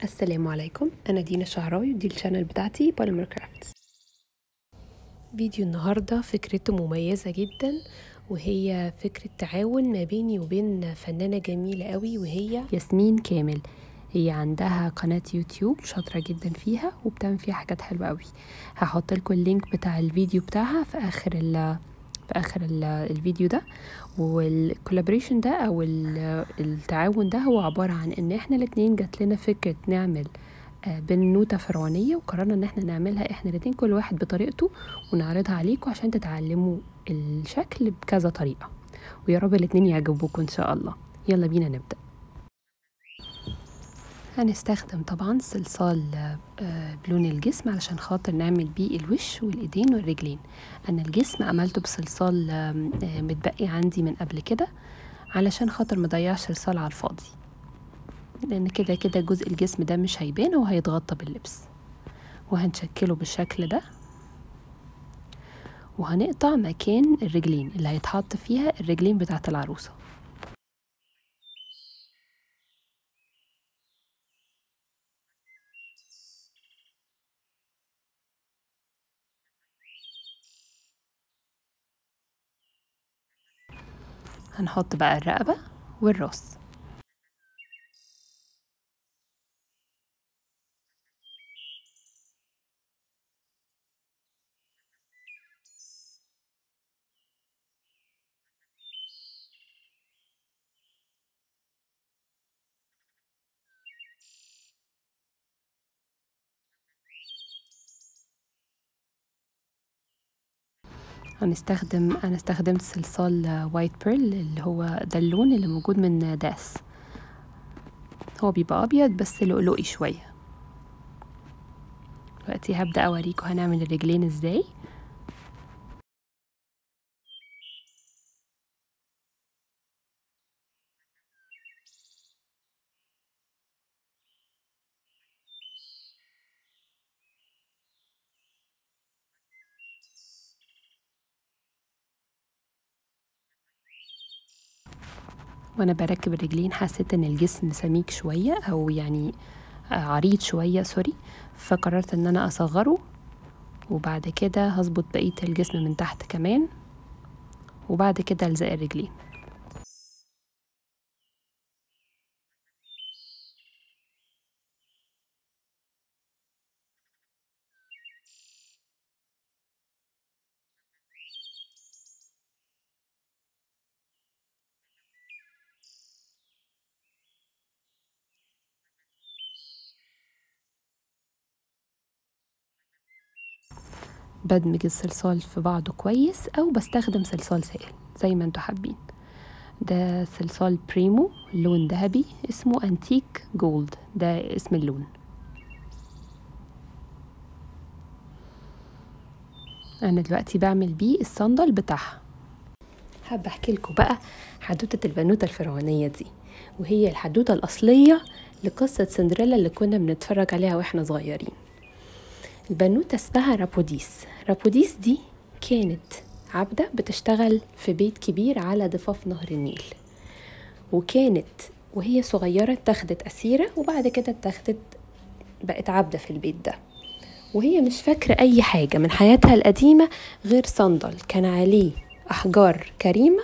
السلام عليكم، أنا دينا شعراوي ودي الشانل بتاعتي بوليمر كرافتس. فيديو النهاردة فكرته مميزة جدا، وهي فكرة تعاون ما بيني وبين فنانة جميلة قوي وهي ياسمين كامل. هي عندها قناة يوتيوب شاطرة جدا فيها وبتعمل فيها حاجات حلوة قوي. هحط لكم اللينك بتاع الفيديو بتاعها في آخر الفيديو ده. والكولابريشن ده او التعاون ده هو عبارة عن ان احنا الاتنين جات لنا فكرة نعمل بنوتة فرعونية، وقررنا ان احنا نعملها احنا الاتنين كل واحد بطريقته ونعرضها عليكم عشان تتعلموا الشكل بكذا طريقة، ويا رب الاتنين يعجبوكم ان شاء الله. يلا بينا نبدأ. هنستخدم طبعا صلصال بلون الجسم علشان خاطر نعمل بيه الوش والايدين والرجلين. انا الجسم عملته بصلصال متبقي عندي من قبل كده علشان خاطر مضيعش صلصال على الفاضي، لان كده كده جزء الجسم ده مش هيبان وهيتغطى باللبس. وهنشكله بالشكل ده، وهنقطع مكان الرجلين اللي هيتحط فيها الرجلين بتاعت العروسة. هنحط بقى الرقبة والراس. انا استخدمت صلصال وايت بيرل، اللي هو ده اللون اللي موجود من داس. هو بيبقى ابيض بس لؤلؤي شويه. دلوقتي هبدا اوريكم هنعمل الرجلين ازاي. وانا بركب الرجلين حسيت ان الجسم سميك شويه، او يعني عريض شويه، سوري. فقررت ان انا اصغره، وبعد كده هظبط بقيه الجسم من تحت كمان، وبعد كده الزق الرجلين. بدمج الصلصال في بعضه كويس، او بستخدم صلصال سائل زي ما انتوا حابين. ده صلصال بريمو لون ذهبي اسمه انتيك جولد، ده اسم اللون. انا دلوقتي بعمل بيه الصندل بتاعها. حابه احكي لكم بقى حدوته البنوته الفرعونيه دي، وهي الحدوته الاصليه لقصه سندريلا اللي كنا بنتفرج عليها واحنا صغيرين. البنوته اسمها رابوديس. رابوديس دي كانت عبده بتشتغل في بيت كبير على ضفاف نهر النيل، وكانت وهي صغيره اتخذت اسيره، وبعد كده بقت عبده في البيت ده. وهي مش فاكرة أي حاجة من حياتها القديمة غير صندل كان عليه أحجار كريمة،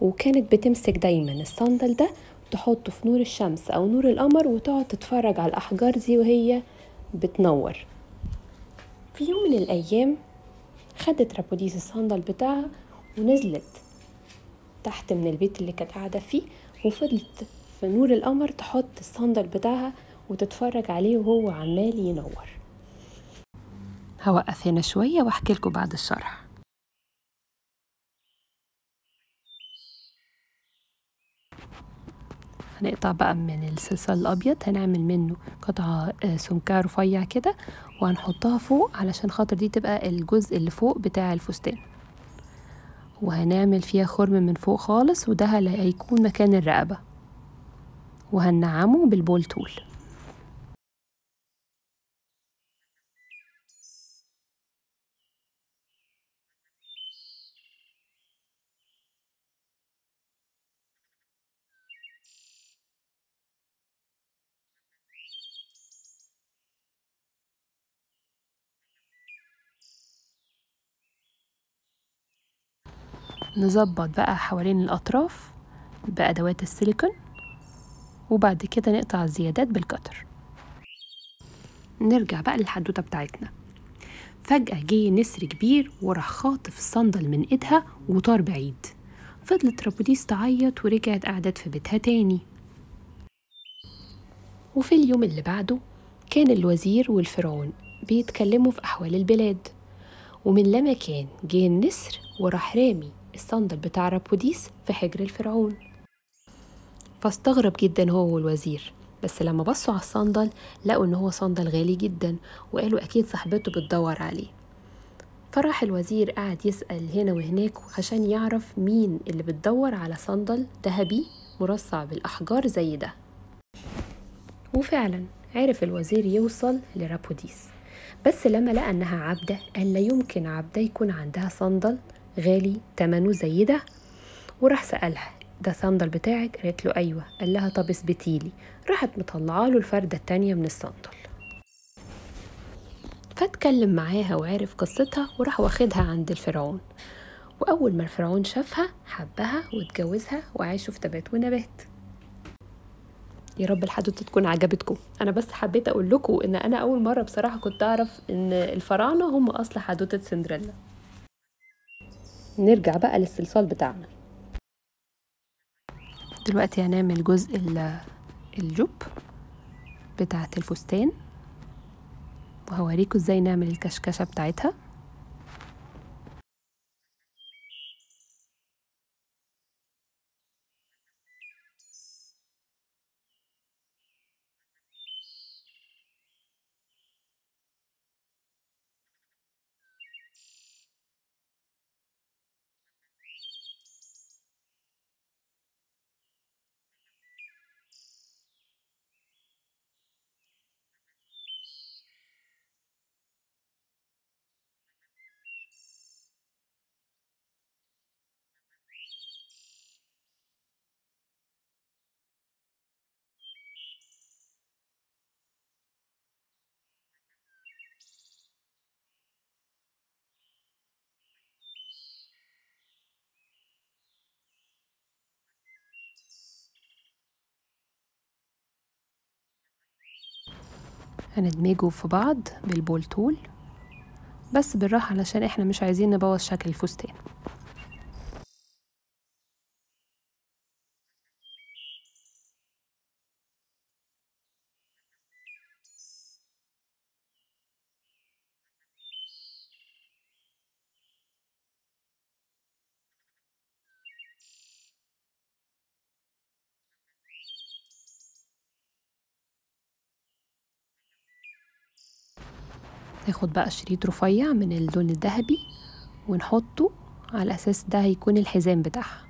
وكانت بتمسك دايما الصندل ده تحطه في نور الشمس أو نور القمر، وتقعد تتفرج على الأحجار دي وهي بتنور. في يوم من الأيام خدت رابوديس الصندل بتاعها ونزلت تحت من البيت اللي كانت قاعدة فيه، وفضلت في نور القمر تحط الصندل بتاعها وتتفرج عليه وهو عمال ينور. هوقف هنا شوية واحكي لكم بعد الشرح. هنقطع بقى من الصلصال الأبيض، هنعمل منه قطعة سمكها رفيع كده، وهنحطها فوق علشان خاطر دي تبقى الجزء اللي فوق بتاع الفستان. وهنعمل فيها خرم من فوق خالص، وده هيكون مكان الرقبة، وهنعمه بالبول تول. نظبط بقى حوالين الأطراف بأدوات السيليكون، وبعد كده نقطع الزيادات بالكتر. نرجع بقى للحدوتة بتاعتنا. فجأة جه نسر كبير وراح خاطف الصندل من ايدها وطار بعيد. فضلت رابوديس تعيط ورجعت قعدت في بيتها تاني. وفي اليوم اللي بعده كان الوزير والفرعون بيتكلموا في أحوال البلاد، ومن لا مكان جه النسر وراح رامي الصندل بتاع رابوديس في حجر الفرعون. فاستغرب جدا هو والوزير، بس لما بصوا على الصندل لقوا ان هو صندل غالي جدا، وقالوا اكيد صاحبته بتدور عليه. فراح الوزير قعد يسأل هنا وهناك عشان يعرف مين اللي بتدور على صندل ذهبي مرصع بالأحجار زي ده. وفعلا عرف الوزير يوصل لرابوديس، بس لما لقى انها عبدة قال لا يمكن عبدة يكون عندها صندل غالي تمنه زي ده. وراح سألها ده صندل بتاعك؟ قالت له ايوه. قال لها طب اثبتيلي. راحت مطلعه له الفردة التانية من الصندل، فاتكلم معاها وعرف قصتها وراح واخدها عند الفرعون. واول ما الفرعون شافها حبها واتجوزها وعاشوا في تبات ونبات. يا رب الحدوته تكون عجبتكم. انا بس حبيت اقول لكم ان انا اول مره بصراحه كنت اعرف ان الفراعنه هم اصل حدوته سندريلا. نرجع بقى للصلصال بتاعنا. دلوقتي هنعمل جزء الجوب بتاعه الفستان، وهوريكم ازاي نعمل الكشكشه بتاعتها. هندمجه في بعض بالبول تول، بس بالراحه علشان احنا مش عايزين نبوظ شكل الفستان. ناخد بقى شريط رفيع من اللون الذهبي ونحطه على اساس ده هيكون الحزام بتاعها.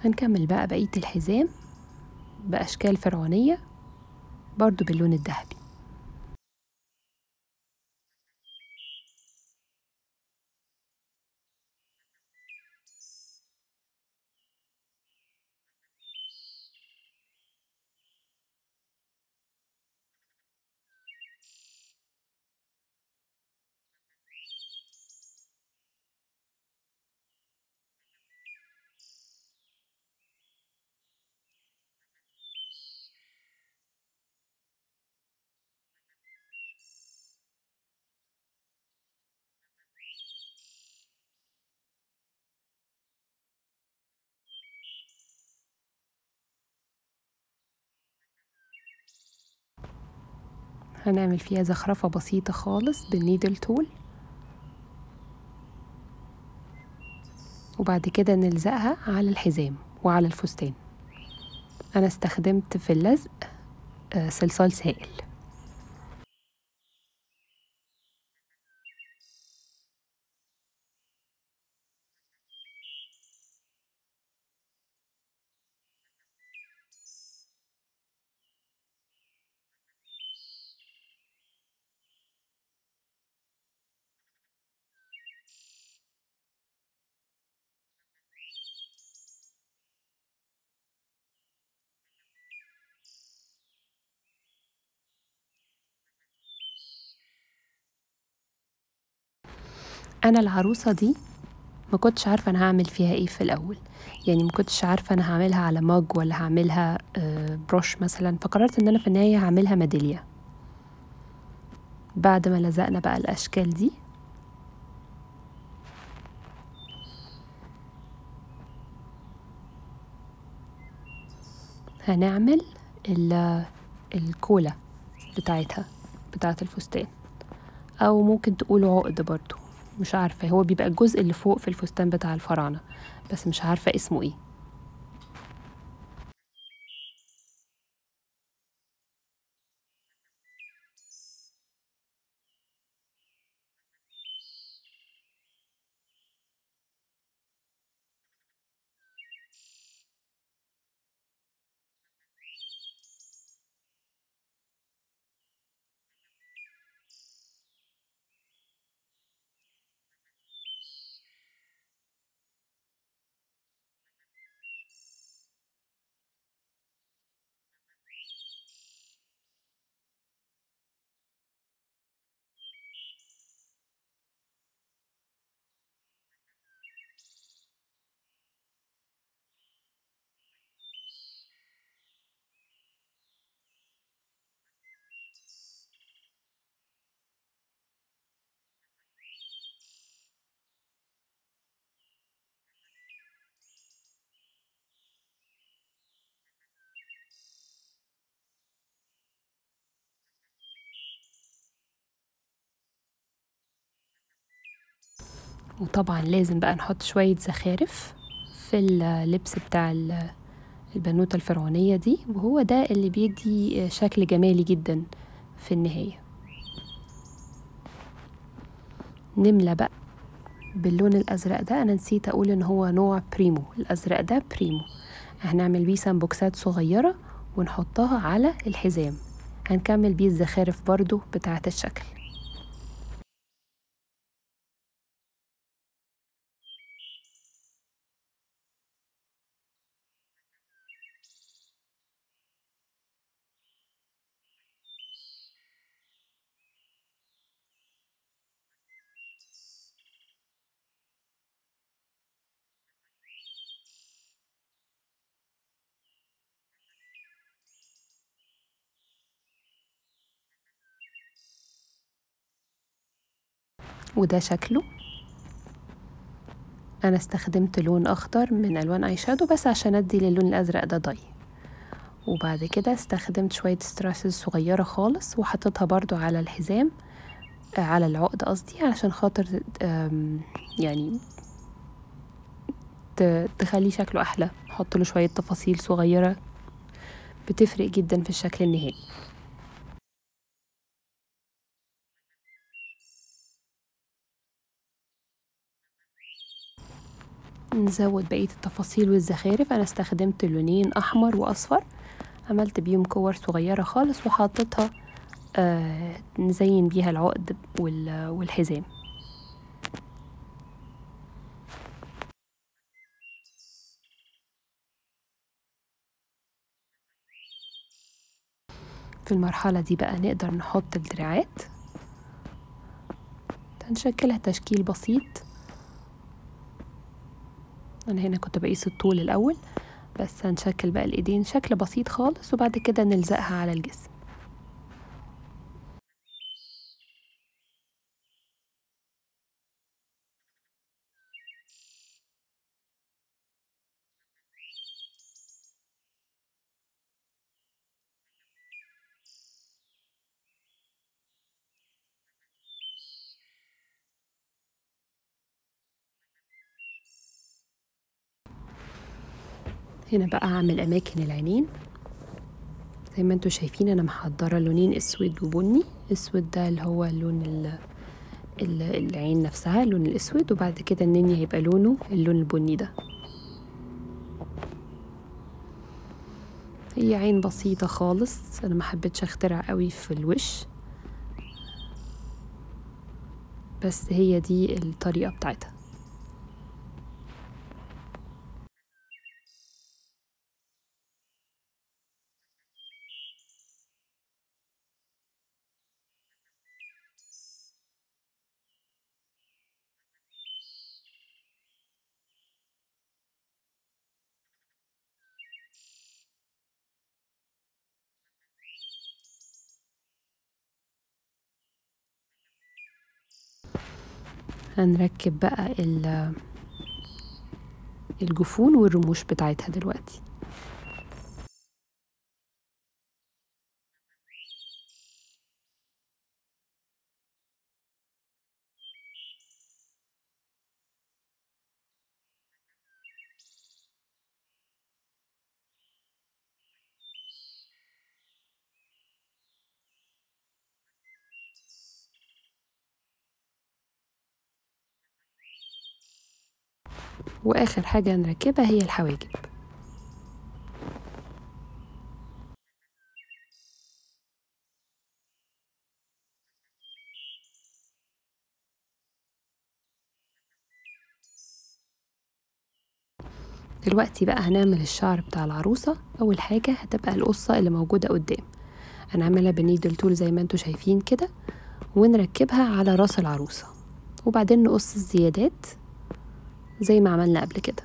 هنكمل بقى بقية الحزام بأشكال فرعونية برضو باللون الذهبي. هنعمل فيها زخرفة بسيطة خالص بالنيدل تول، وبعد كده نلزقها على الحزام وعلى الفستان. أنا استخدمت في اللزق صلصال سائل. انا العروسة دي ما كنتش عارفة انا هعمل فيها ايه في الاول، يعني ما كنتش عارفة انا هعملها على مج ولا هعملها بروش مثلا، فقررت ان انا في النهاية هعملها ميدالية. بعد ما لزقنا بقى الاشكال دي هنعمل الكولا بتاعتها، بتاعت الفستان، او ممكن تقولوا عقد برضو، مش عارفة، هو بيبقى الجزء اللي فوق في الفستان بتاع الفراعنة، بس مش عارفة اسمه ايه. وطبعا لازم بقى نحط شوية زخارف في اللبس بتاع البنوتة الفرعونية دي، وهو ده اللي بيدي شكل جمالي جدا في النهاية. نملى بقى باللون الأزرق ده، أنا نسيت أقول إن هو نوع بريمو، الأزرق ده بريمو. هنعمل بيه سامبوكسات صغيرة ونحطها على الحزام، هنكمل بيه الزخارف برضو بتاعة الشكل. وده شكله. انا استخدمت لون اخضر من الوان اي شادو بس عشان ادي للون الازرق ده ضي، وبعد كده استخدمت شوية ستراسز صغيرة خالص وحطيتها برضو على الحزام، على العقد قصدي، علشان خاطر يعني تخلي شكله احلى، حط له شوية تفاصيل صغيرة بتفرق جدا في الشكل النهائي. نزود بقية التفاصيل والزخارف. انا استخدمت لونين احمر واصفر، عملت بيهم كور صغيرة خالص وحطيتها نزين بيها العقد والحزام. في المرحلة دي بقى نقدر نحط الدراعات، هنشكلها تشكيل بسيط. انا هنا كنت بقيس الطول الاول، بس هنشكل بقى الايدين شكل بسيط خالص وبعد كده نلزقها على الجسم. هنا بقى هعمل اماكن العينين. زي ما انتوا شايفين انا محضرة لونين اسود وبني. اسود ده اللي هو لون العين نفسها، اللون الاسود، وبعد كده النني هيبقى لونه اللون البني ده. هي عين بسيطة خالص، انا ما حبيتش اخترع قوي في الوش، بس هي دي الطريقة بتاعتها. هنركب بقى الجفون والرموش بتاعتها دلوقتي. واخر حاجة هنركبها هي الحواجب. دلوقتي بقى هنعمل الشعر بتاع العروسة. اول حاجة هتبقى القصة اللي موجودة قدام، هنعملها بنيدل تول زي ما انتوا شايفين كده، ونركبها على راس العروسة، وبعدين نقص الزيادات زي ما عملنا قبل كده.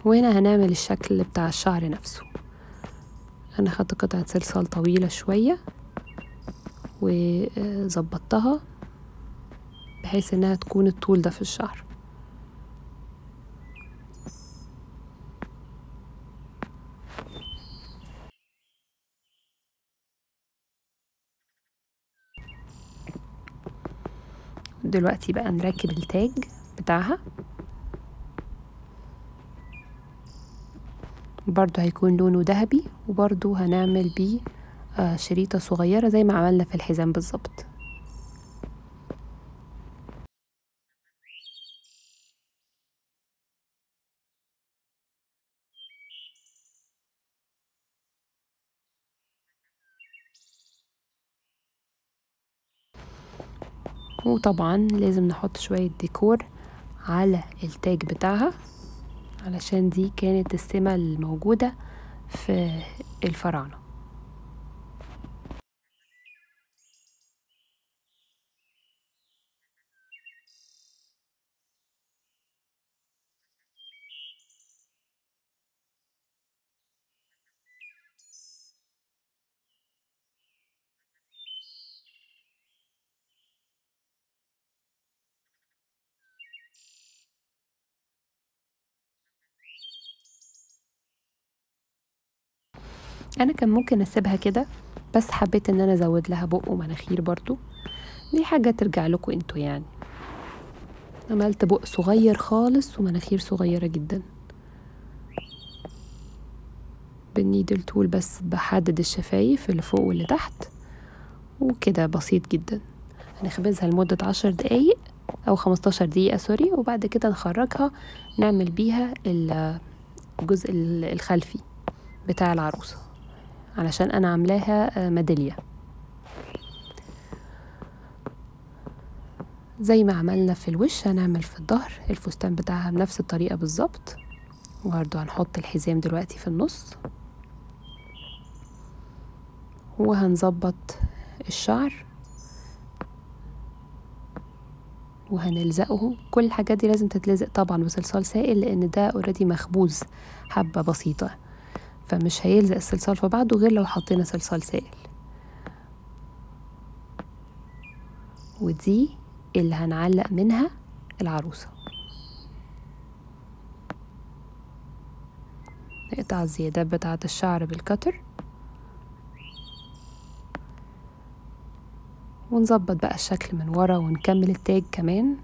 وهنا هنعمل الشكل بتاع الشعر نفسه. انا خدت قطعة صلصال طويلة شوية وظبطتها بحيث انها تكون الطول ده في الشعر. دلوقتي بقى نركب التاج بتاعها، برضو هيكون لونه ذهبي، وبرضو هنعمل بيه شريطة صغيرة زي ما عملنا في الحزام بالظبط. وطبعا لازم نحط شوية ديكور على التاج بتاعها، علشان دي كانت السمة الموجودة في الفراعنة. انا كان ممكن اسيبها كده، بس حبيت ان انا ازود لها بق ومناخير برضو، دي حاجة ترجع لكم انتوا يعني. عملت بق صغير خالص ومناخير صغيرة جدا بالنيدل تول، بس بحدد الشفايف اللي فوق واللي تحت، وكده بسيط جدا. هنخبزها لمدة 10 دقايق او 15 دقيقة سوري، وبعد كده نخرجها نعمل بيها الجزء الخلفي بتاع العروسة، علشان انا عاملاها ميدالية زي ما عملنا في الوش. هنعمل في الظهر الفستان بتاعها بنفس الطريقة بالظبط، وبرضه هنحط الحزام دلوقتي في النص، وهنظبط الشعر وهنلزقه. كل الحاجات دي لازم تتلزق طبعا بصلصال سائل، لان ده اوريدي مخبوز حبة بسيطة، فمش هيلزق الصلصال في بعضه غير لو حطينا صلصال سائل. ودي اللي هنعلق منها العروسة. نقطع الزيادات بتاعة الشعر بالكتر، ونظبط بقى الشكل من ورا، ونكمل التاج كمان.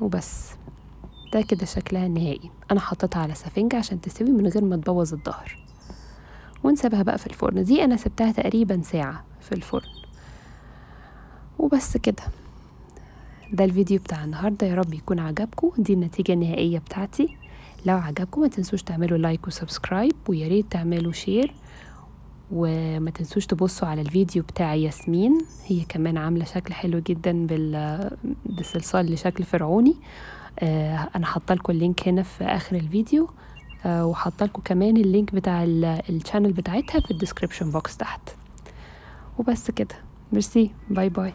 وبس ده كده شكلها النهائي. انا حطيتها على سفنجة عشان تستوي من غير ما تبوظ الظهر، ونسيبها بقى في الفرن. دي انا سبتها تقريبا ساعة في الفرن. وبس كده، ده الفيديو بتاع النهاردة، يا رب يكون عجبكم. دي النتيجة النهائية بتاعتي. لو عجبكم ما تنسوش تعملوا لايك وسبسكرايب، ويا ريت تعملوا شير وما تنسوش تبصوا على الفيديو بتاع ياسمين، هي كمان عاملة شكل حلو جدا بالصلصال لشكل فرعوني. انا حاطه لكم اللينك هنا في اخر الفيديو، وحاطه لكم كمان اللينك بتاع الشانل بتاعتها في الديسكريبشن بوكس تحت. وبس كده، ميرسي، باي باي.